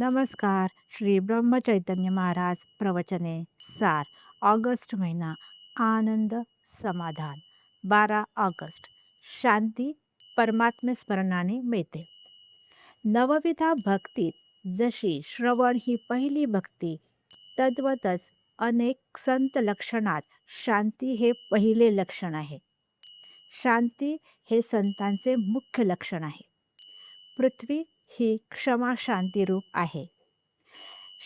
नमस्कार. श्री ब्रह्मचैतन्य महाराज प्रवचने सार. ऑगस्ट महिना. आनंद समाधान. 12 ऑगस्ट. शांती परमात्मस्मरणाने मिळते. नवविधा भक्तीत जशी श्रवण ही पहिली भक्ती, तद्वतच अनेक संत लक्षणात शांती हे पहिले लक्षण आहे. शांती हे संतांचे मुख्य लक्षण आहे. पृथ्वी ही क्षमा शांती रूप आहे.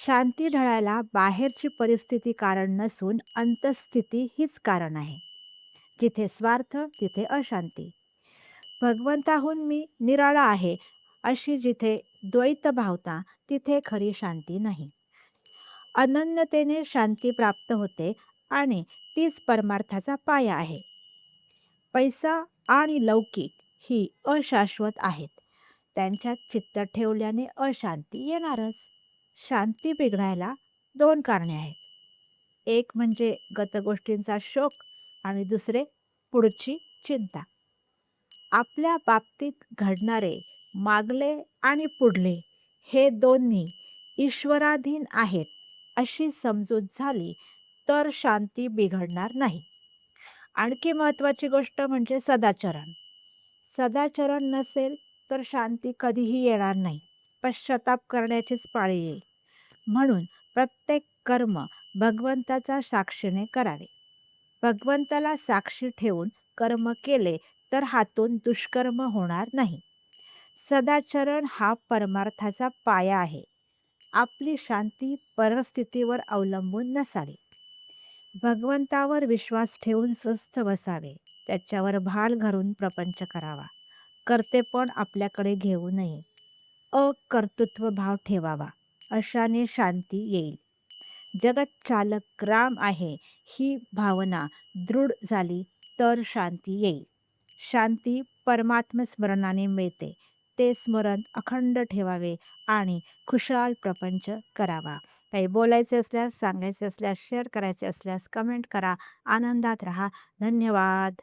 शांती ढळायला बाहेरची परिस्थिती कारण नसून अंतःस्थिती हीच कारण आहे. जिथे स्वार्थ तिथे अशांती. भगवंताहून मी निराळा आहे अशी जिथे द्वैत भावता तिथे खरी शांती नाही. अनन्यतेने शांती प्राप्त होते आणि तीच परमार्थाचा पाया आहे. पैसा आणि लौकिक ही अशाश्वत आहेत. त्यांच्यात चित्त ठेवल्याने अशांती येणारच. शांती बिघडायला दोन कारणे आहेत. एक म्हणजे गतगोष्टींचा शोक आणि दुसरे पुढची चिंता. आपल्या बाबतीत घडणारे मागले आणि पुढले हे दोन्ही ईश्वराधीन आहेत अशी समजूत झाली तर शांती बिघडणार नाही. आणखी महत्त्वाची गोष्ट म्हणजे सदाचरण. सदाचरण नसेल तर शांती कधीही येणार नाही. पश्चाताप करण्याचीच पाळी येईल. म्हणून प्रत्येक कर्म भगवंताचा साक्षीने करावे. भगवंताला साक्षी ठेवून कर्म केले तर हातून दुष्कर्म होणार नाही. सदाचरण हा परमार्थाचा पाया आहे. आपली शांती परिस्थितीवर अवलंबून नसावी. भगवंतावर विश्वास ठेवून स्वस्थ बसावे. त्याच्यावर भाल घालून प्रपंच करावा. कर्तेपण आपल्याकडे घेऊ नये. अकर्तृत्व भाव ठेवावा. अशाने शांती येईल. जगत चालक राम आहे ही भावना दृढ झाली तर शांती येईल. शांती परमात्मस्मरणाने मिळते. ते स्मरण अखंड ठेवावे आणि खुशाल प्रपंच करावा. काही बोलायचे असल्यास, सांगायचे असल्यास, शेअर करायचे असल्यास कमेंट करा. आनंदात राहा. धन्यवाद.